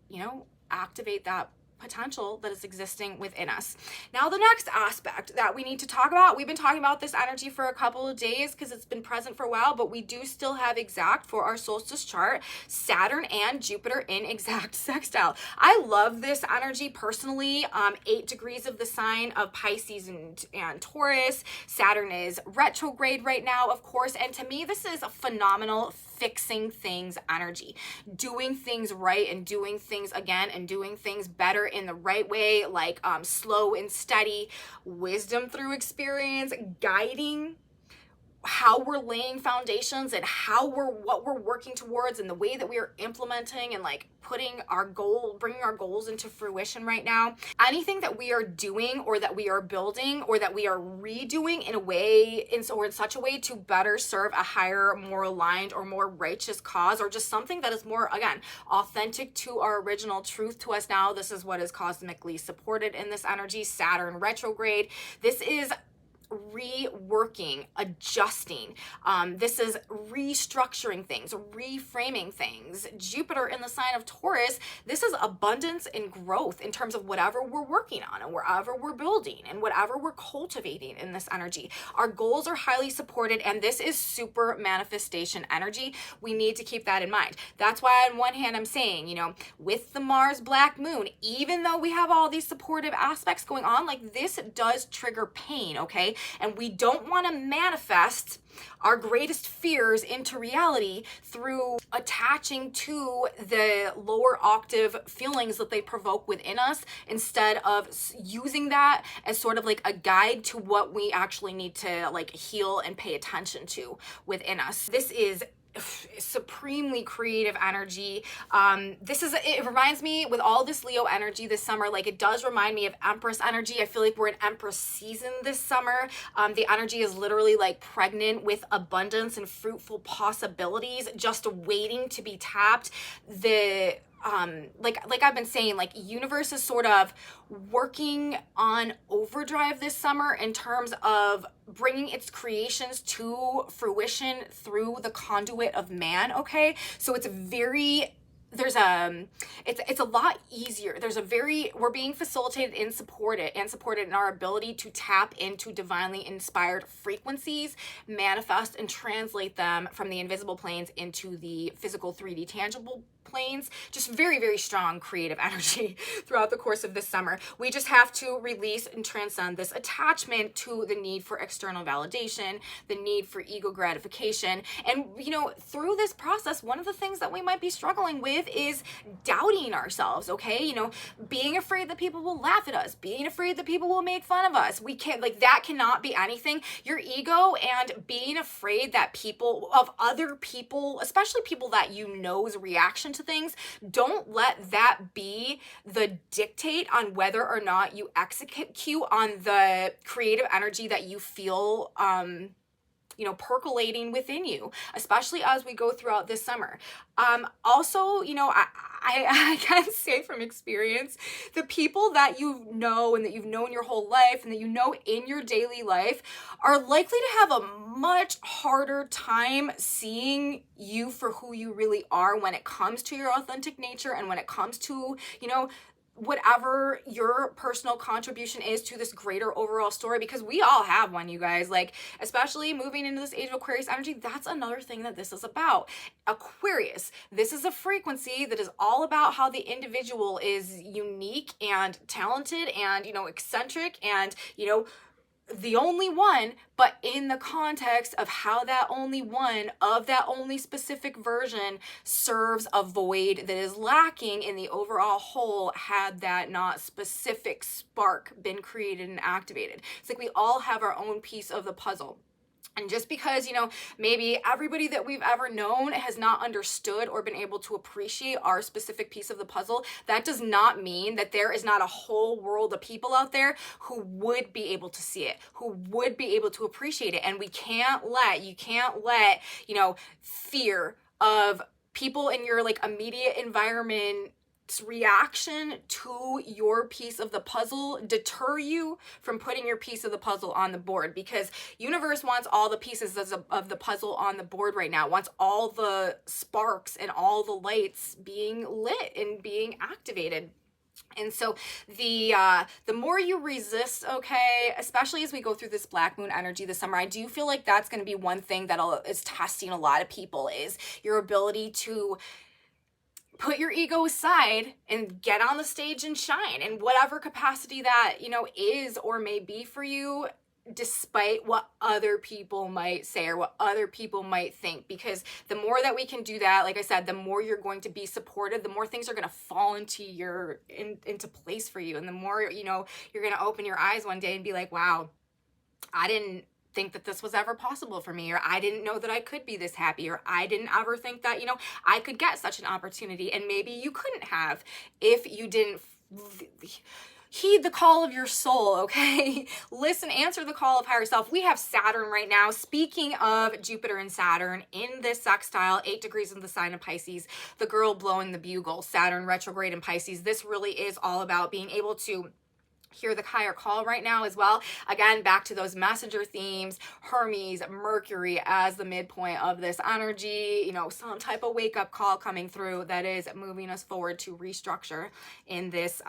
you know, activate that potential that is existing within us. Now, the next aspect that we need to talk about, we've been talking about this energy for a couple of days because it's been present for a while, but we do still have exact for our solstice chart, Saturn and Jupiter in exact sextile. I love this energy personally. 8 degrees of the sign of Pisces and Taurus. Saturn is retrograde right now, of course, and to me, this is a phenomenal fixing things energy, doing things right and doing things again and doing things better in the right way, like slow and steady, wisdom through experience, guiding how we're laying foundations and what we're working towards and the way that we are implementing and like bringing our goals into fruition right now. Anything that we are doing or that we are building or that we are redoing in a way in such a way to better serve a higher, more aligned or more righteous cause, or just something that is more, again, authentic to our original truth to us now. This is what is cosmically supported in this energy. Saturn retrograde. This is reworking, adjusting. This is restructuring things, reframing things. Jupiter in the sign of Taurus, this is abundance and growth in terms of whatever we're working on and wherever we're building and whatever we're cultivating in this energy. Our goals are highly supported, and this is super manifestation energy. We need to keep that in mind. That's why on one hand I'm saying, you know, with the Mars black moon, even though we have all these supportive aspects going on, like this does trigger pain, okay? And we don't want to manifest our greatest fears into reality through attaching to the lower octave feelings that they provoke within us, instead of using that as sort of like a guide to what we actually need to like heal and pay attention to within us. This is supremely creative energy. It reminds me, with all this Leo energy this summer, like it does remind me of Empress energy. I feel like we're in Empress season this summer. The energy is literally like pregnant with abundance and fruitful possibilities just waiting to be tapped. like I've been saying, like universe is sort of working on overdrive this summer in terms of bringing its creations to fruition through the conduit of man. Okay, so it's very, there's it's a lot easier. We're being facilitated and supported in our ability to tap into divinely inspired frequencies, manifest and translate them from the invisible planes into the physical 3D tangible planes. Just very, very strong creative energy throughout the course of this summer. We just have to release and transcend this attachment to the need for external validation, the need for ego gratification. And, you know, through this process, one of the things that we might be struggling with is doubting ourselves, okay? You know, being afraid that people will laugh at us, being afraid that people will make fun of us. We can't, like, that cannot be anything. Your ego and being afraid that other people, especially people that you know's reaction to things, don't let that be the dictate on whether or not you execute on the creative energy that you feel percolating within you, especially as we go throughout this summer. Also, you know, I can say from experience, the people that you know and that you've known your whole life and that you know in your daily life are likely to have a much harder time seeing you for who you really are when it comes to your authentic nature and when it comes to, you know, whatever your personal contribution is to this greater overall story, because we all have one, you guys. Like, especially moving into this age of Aquarius energy, that's another thing that this is about. Aquarius, this is a frequency that is all about how the individual is unique and talented and, you know, eccentric and, you know, the only one, but in the context of how that only one of that only specific version serves a void that is lacking in the overall whole, had that not specific spark been created and activated. It's like we all have our own piece of the puzzle. And just because, you know, maybe everybody that we've ever known has not understood or been able to appreciate our specific piece of the puzzle, that does not mean that there is not a whole world of people out there who would be able to see it, who would be able to appreciate it. And you can't let, you know, fear of people in your like immediate environment reaction to your piece of the puzzle deter you from putting your piece of the puzzle on the board, because universe wants all the pieces of the puzzle on the board right now, wants all the sparks and all the lights being lit and being activated. And so the more you resist, okay, especially as we go through this black moon energy this summer, I do feel like that's going to be one thing that is testing a lot of people, is your ability to put your ego aside and get on the stage and shine in whatever capacity that, you know, is or may be for you, despite what other people might say or what other people might think. Because the more that we can do that, like I said, the more you're going to be supported, the more things are going to fall into place for you. And the more, you know, you're going to open your eyes one day and be like, wow, I didn't think that this was ever possible for me, or I didn't know that I could be this happy, or I didn't ever think that, you know, I could get such an opportunity. And maybe you couldn't have if you didn't heed the call of your soul, okay? Listen, answer the call of higher self. We have Saturn right now. Speaking of Jupiter and Saturn in this sextile, 8 degrees in the sign of Pisces, the girl blowing the bugle, Saturn retrograde in Pisces. This really is all about being able to hear the higher call right now as well. Again, back to those messenger themes, Hermes, Mercury as the midpoint of this energy, you know, some type of wake up call coming through that is moving us forward to restructure in this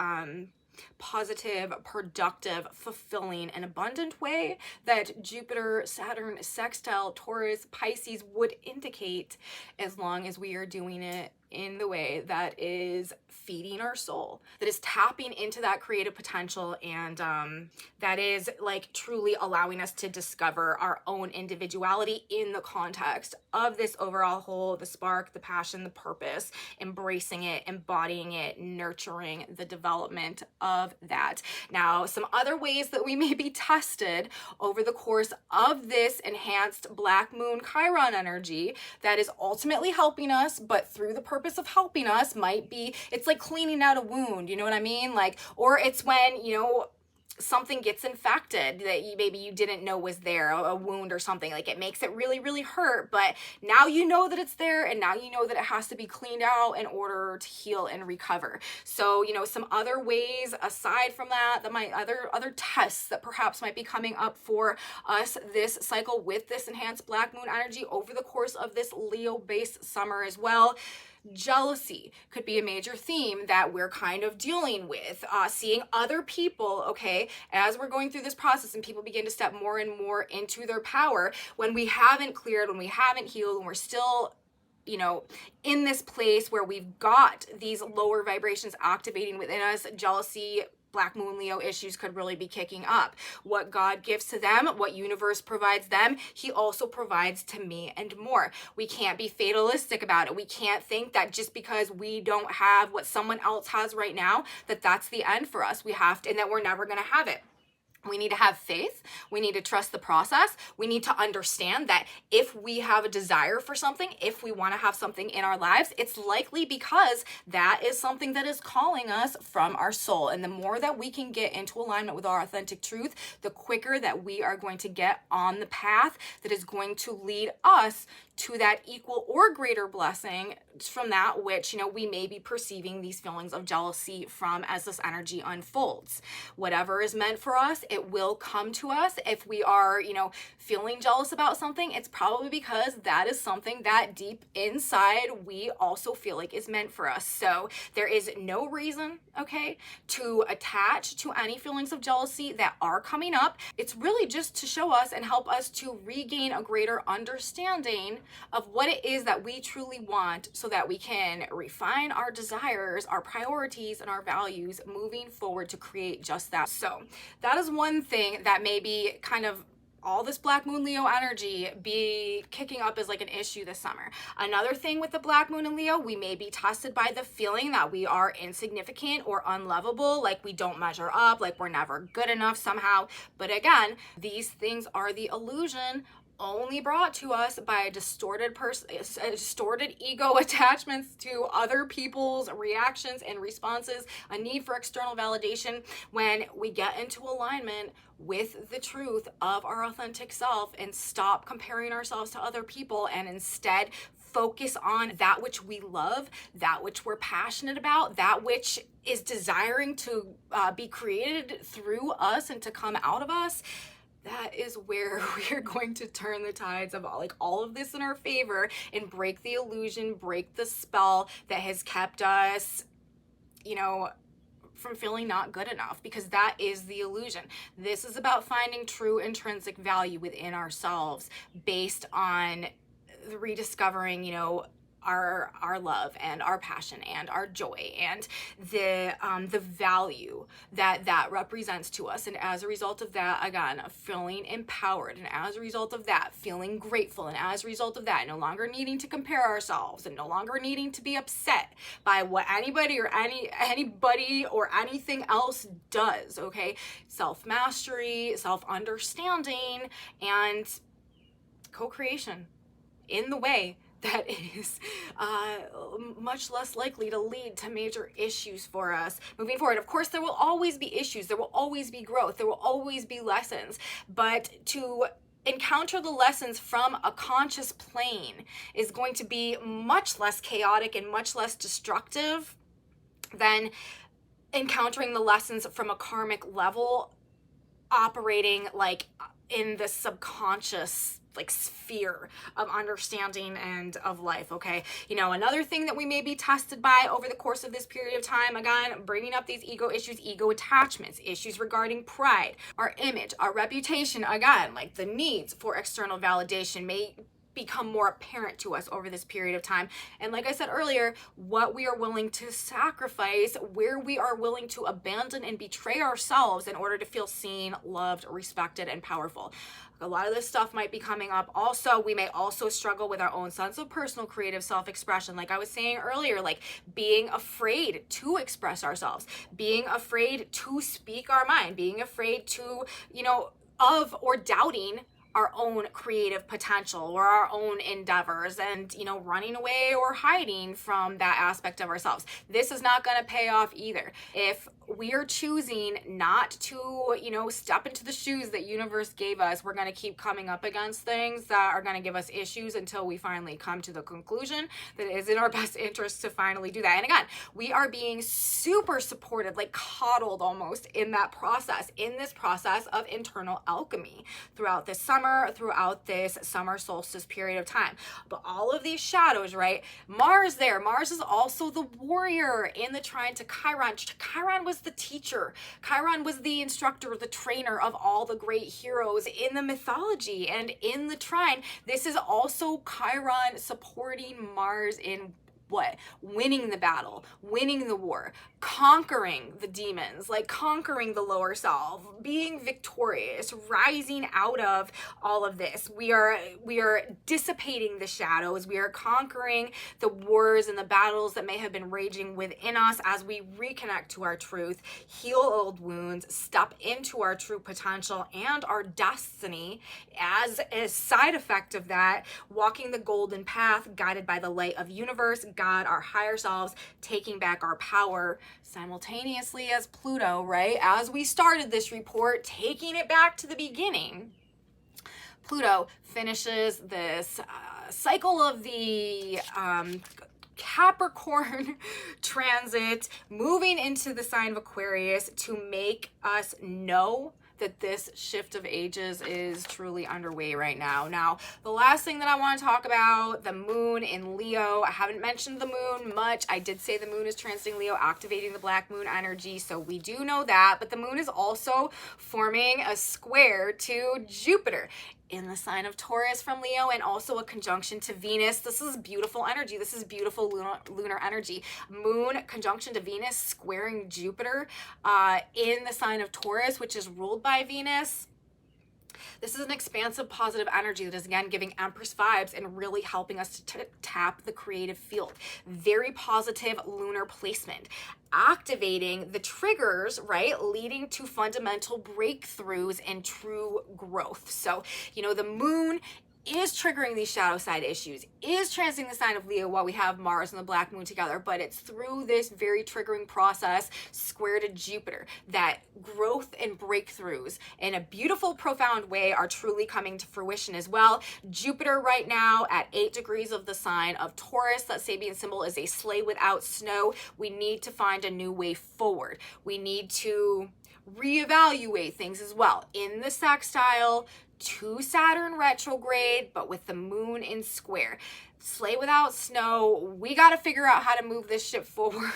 positive, productive, fulfilling, and abundant way that Jupiter, Saturn, sextile, Taurus, Pisces would indicate, as long as we are doing it in the way that is feeding our soul, that is tapping into that creative potential, and that is like truly allowing us to discover our own individuality in the context of this overall whole, the spark, the passion, the purpose, embracing it, embodying it, nurturing the development of that. Now, some other ways that we may be tested over the course of this enhanced Black Moon Chiron energy that is ultimately helping us, but through the purpose of helping us might be, it's like cleaning out a wound, you know what I mean? Like, or it's when, you know, something gets infected that maybe you didn't know was there, a wound or something. Like, it makes it really, really hurt, but now you know that it's there, and now you know that it has to be cleaned out in order to heal and recover. So, you know, some other ways aside from that, other tests that perhaps might be coming up for us this cycle with this enhanced black moon energy over the course of this Leo-based summer as well. Jealousy could be a major theme that we're kind of dealing with. Seeing other people, okay, as we're going through this process and people begin to step more and more into their power, when we haven't cleared, when we haven't healed, when we're still, you know, in this place where we've got these lower vibrations activating within us, jealousy, Black Moon Leo issues could really be kicking up. What God gives to them, what universe provides them, he also provides to me and more. We can't be fatalistic about it. We can't think that just because we don't have what someone else has right now, that that's the end for us. We have to, and that we're never going to have it. We need to have faith. We need to trust the process. We need to understand that if we have a desire for something, if we want to have something in our lives, it's likely because that is something that is calling us from our soul. And the more that we can get into alignment with our authentic truth, the quicker that we are going to get on the path that is going to lead us to that equal or greater blessing from that which, you know, we may be perceiving these feelings of jealousy from as this energy unfolds. Whatever is meant for us, it will come to us. If we are, you know, feeling jealous about something, it's probably because that is something that deep inside we also feel like is meant for us. So there is no reason, okay, to attach to any feelings of jealousy that are coming up. It's really just to show us and help us to regain a greater understanding of what it is that we truly want, so that we can refine our desires, our priorities, and our values moving forward to create just that. So that is one thing that may be kind of all this Black Moon Leo energy be kicking up as like an issue this summer. Another thing with the Black Moon in Leo, we may be tested by the feeling that we are insignificant or unlovable, like we don't measure up, like we're never good enough somehow. But again, these things are the illusion only brought to us by distorted ego attachments to other people's reactions and responses, a need for external validation. When we get into alignment with the truth of our authentic self and stop comparing ourselves to other people and instead focus on that which we love, that which we're passionate about, that which is desiring to be created through us and to come out of us, that is where we are going to turn the tides of all of this in our favor and break the illusion, break the spell that has kept us, you know, from feeling not good enough, because that is the illusion. This is about finding true intrinsic value within ourselves based on rediscovering, you know, our love and our passion and our joy and the value that represents to us. And as a result of that, again, feeling empowered, and as a result of that, feeling grateful, and as a result of that, no longer needing to compare ourselves and no longer needing to be upset by what anybody or anybody or anything else does, okay? Self-mastery, self-understanding, and co-creation in the way that is much less likely to lead to major issues for us moving forward. Of course, there will always be issues, there will always be growth, there will always be lessons, but to encounter the lessons from a conscious plane is going to be much less chaotic and much less destructive than encountering the lessons from a karmic level, operating like in the subconscious sphere of understanding and of life, okay? You know, another thing that we may be tested by over the course of this period of time, again, bringing up these ego issues, ego attachments, issues regarding pride, our image, our reputation, again, like the needs for external validation may become more apparent to us over this period of time. And like I said earlier, what we are willing to sacrifice, where we are willing to abandon and betray ourselves in order to feel seen, loved, respected, and powerful. A lot of this stuff might be coming up. Also, we may also struggle with our own sense of personal creative self-expression. Like I was saying earlier, like being afraid to express ourselves, being afraid to speak our mind, being afraid to, you know, of or doubting our own creative potential or our own endeavors, and, you know, running away or hiding from that aspect of ourselves. This is not going to pay off either. If we are choosing not to, you know, step into the shoes that universe gave us. We're going to keep coming up against things that are going to give us issues until we finally come to the conclusion that it is in our best interest to finally do that. And again, we are being super supported, like coddled almost in that process, in this process of internal alchemy throughout this summer, throughout this summer solstice period of time. But all of these shadows, right? Mars is also the warrior in the trine to Chiron. Chiron was the teacher. Chiron was the instructor, the trainer of all the great heroes in the mythology and in the trine. This is also Chiron supporting Mars in what? Winning the battle, winning the war, conquering the demons, like conquering the lower self, being victorious, rising out of all of this. We are dissipating the shadows. We are conquering the wars and the battles that may have been raging within us as we reconnect to our truth, heal old wounds, step into our true potential and our destiny. As a side effect of that, walking the golden path, guided by the light of universe, God, our higher selves, taking back our power simultaneously as Pluto, right? As we started this report, taking it back to the beginning, Pluto finishes this cycle of the Capricorn transit, moving into the sign of Aquarius to make us know that this shift of ages is truly underway right now. Now, the last thing that I want to talk about, the moon in Leo. I haven't mentioned the moon much. I did say the moon is transiting Leo, activating the black moon energy, so we do know that, but the moon is also forming a square to Jupiter in the sign of Taurus from Leo, and also a conjunction to Venus. This is beautiful energy. This is beautiful lunar energy. Moon conjunction to Venus, squaring Jupiter in the sign of Taurus, which is ruled by Venus. This is an expansive, positive energy that is, again, giving Empress vibes and really helping us to tap the creative field. Very positive lunar placement. Activating the triggers, right, leading to fundamental breakthroughs and true growth. So, you know, the moon is triggering these shadow side issues, is transiting the sign of Leo while we have Mars and the black moon together, but it's through this very triggering process, square to Jupiter, that growth and breakthroughs in a beautiful, profound way are truly coming to fruition as well. Jupiter right now at 8 degrees of the sign of Taurus, that Sabian symbol is a sleigh without snow. We need to find a new way forward. We need to reevaluate things as well. In the sextile to Saturn retrograde, but with the moon in square. Sleigh without snow. We got to figure out how to move this ship forward.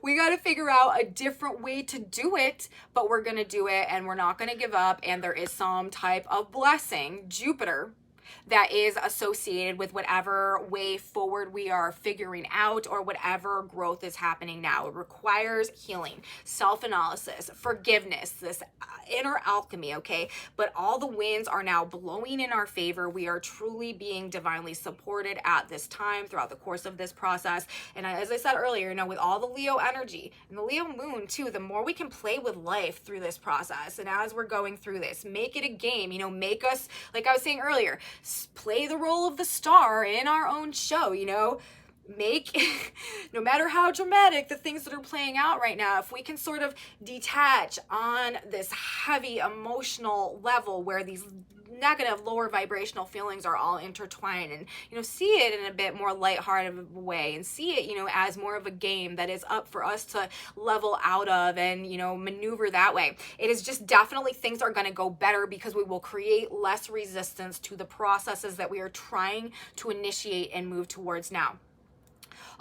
We got to figure out a different way to do it, but we're going to do it and we're not going to give up. And there is some type of blessing, Jupiter, that is associated with whatever way forward we are figuring out or whatever growth is happening now. It requires healing, self-analysis, forgiveness, this inner alchemy, okay? But all the winds are now blowing in our favor. We are truly being divinely supported at this time throughout the course of this process. And as I said earlier, you know, with all the Leo energy and the Leo moon too, the more we can play with life through this process. And as we're going through this, make it a game, you know, make us, like I was saying earlier, play the role of the star in our own show, you know, make, no matter how dramatic the things that are playing out right now, if we can sort of detach on this heavy emotional level where these negative, lower vibrational feelings are all intertwined, and, you know, see it in a bit more lighthearted way, and see it, you know, as more of a game that is up for us to level out of and, you know, maneuver that way. It is just definitely things are going to go better because we will create less resistance to the processes that we are trying to initiate and move towards now.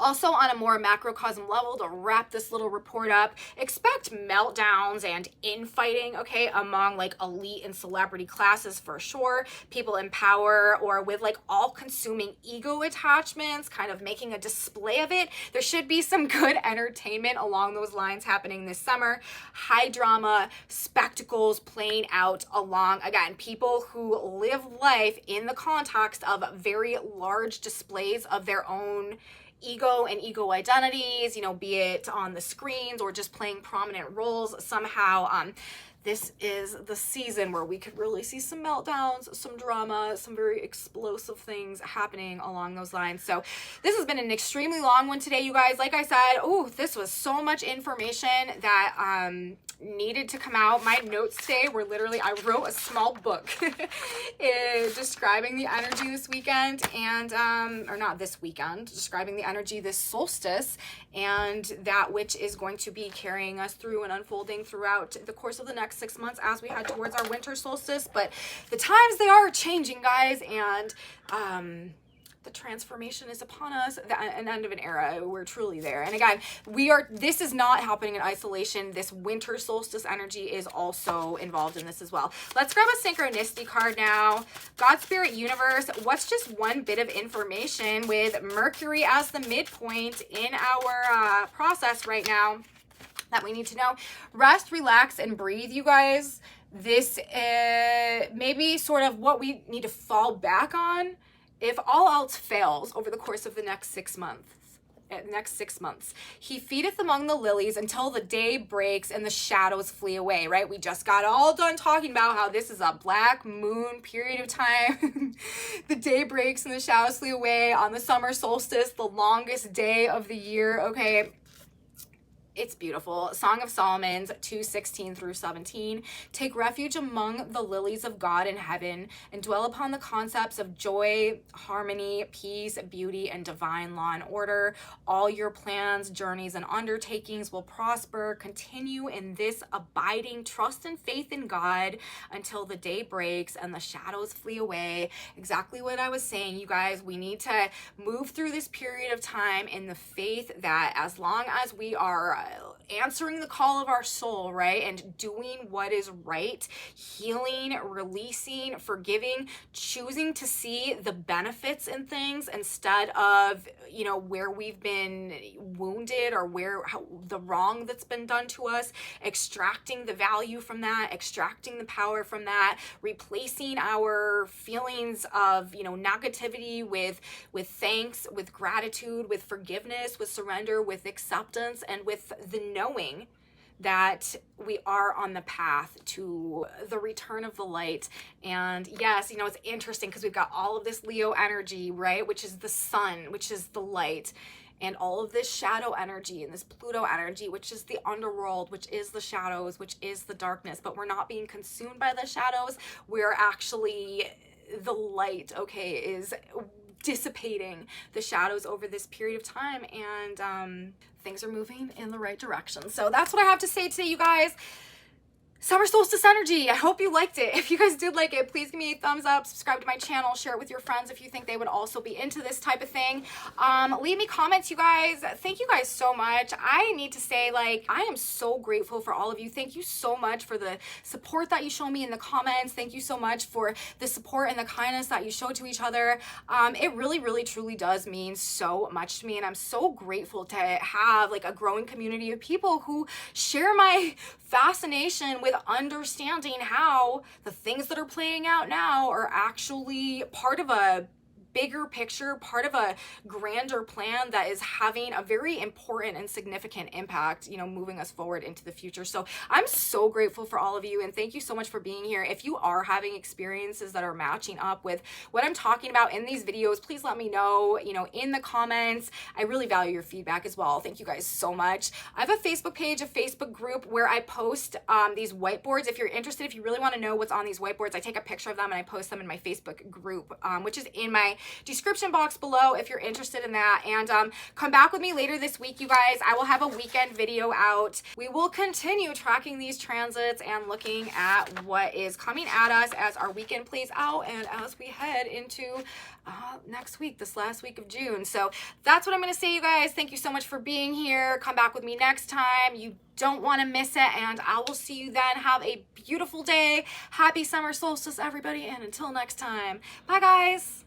Also, on a more macrocosm level, to wrap this little report up, expect meltdowns and infighting, okay, among like elite and celebrity classes for sure, people in power or with like all-consuming ego attachments, kind of making a display of it. There should be some good entertainment along those lines happening this summer. High drama, spectacles playing out along, again, people who live life in the context of very large displays of their own ego and ego identities, you know, be it on the screens or just playing prominent roles somehow. this is the season where we could really see some meltdowns, some drama, some very explosive things happening along those lines. So this has been an extremely long one today, you guys. Like I said, oh, this was so much information that needed to come out. My notes today were literally, I wrote a small book describing the energy this weekend and, or not this weekend, describing the energy this solstice and that which is going to be carrying us through and unfolding throughout the course of the next 6 months as we head towards our winter solstice. But the times, they are changing, guys, and the transformation is upon us, an end of an era. We're truly there. And again, this is not happening in isolation. This winter solstice energy is also involved in this as well. Let's grab a synchronicity card now. God, Spirit, Universe, what's just one bit of information with Mercury as the midpoint in our process right now that we need to know? Rest, relax, and breathe, you guys. This may be sort of what we need to fall back on if all else fails over the course of the next 6 months. He feedeth among the lilies until the day breaks and the shadows flee away, right? We just got all done talking about how this is a black moon period of time. The day breaks and the shadows flee away on the summer solstice, the longest day of the year, okay? It's beautiful. Song of Solomon 2:16 through 17. Take refuge among the lilies of God in heaven and dwell upon the concepts of joy, harmony, peace, beauty, and divine law and order. All your plans, journeys, and undertakings will prosper. Continue in this abiding trust and faith in God until the day breaks and the shadows flee away. Exactly what I was saying, you guys. We need to move through this period of time in the faith that as long as we are answering the call of our soul, right, and doing what is right, healing, releasing, forgiving, choosing to see the benefits in things instead of, you know, where we've been wounded or the wrong that's been done to us, extracting the value from that, extracting the power from that, replacing our feelings of, you know, negativity with thanks, with gratitude, with forgiveness, with surrender, with acceptance, and with the knowing that we are on the path to the return of the light. And yes, you know, it's interesting because we've got all of this Leo energy, right, which is the sun, which is the light, and all of this shadow energy and this Pluto energy, which is the underworld, which is the shadows, which is the darkness. But we're not being consumed by the shadows. We're actually, the light, okay, is dissipating the shadows over this period of time, and things are moving in the right direction. So that's what I have to say today, you guys. Summer solstice energy. I hope you liked it. If you guys did like it, please give me a thumbs up, subscribe to my channel, share it with your friends if you think they would also be into this type of thing. Leave me comments, you guys. Thank you guys so much. I need to say, like, I am so grateful for all of you. Thank you so much for the support that you show me in the comments. Thank you so much for the support and the kindness that you show to each other. It really, really, truly does mean so much to me, and I'm so grateful to have like a growing community of people who share my fascination with understanding how the things that are playing out now are actually part of a bigger picture, part of a grander plan that is having a very important and significant impact, you know, moving us forward into the future. So I'm so grateful for all of you, and thank you so much for being here. If you are having experiences that are matching up with what I'm talking about in these videos, please let me know, you know, in the comments. I really value your feedback as well. Thank you guys so much. I have a Facebook page, a Facebook group where I post these whiteboards. If you're interested, if you really want to know what's on these whiteboards, I take a picture of them and I post them in my Facebook group, which is in my description box below if you're interested in that. And come back with me later this week, you guys. I will have a weekend video out. We will continue tracking these transits and looking at what is coming at us as our weekend plays out and as we head into next week, this last week of June. So that's what I'm going to say, you guys. Thank you so much for being here. Come back with me next time. You don't want to miss it, and I will see you then. Have a beautiful day. Happy summer solstice, everybody, and until next time. Bye, guys.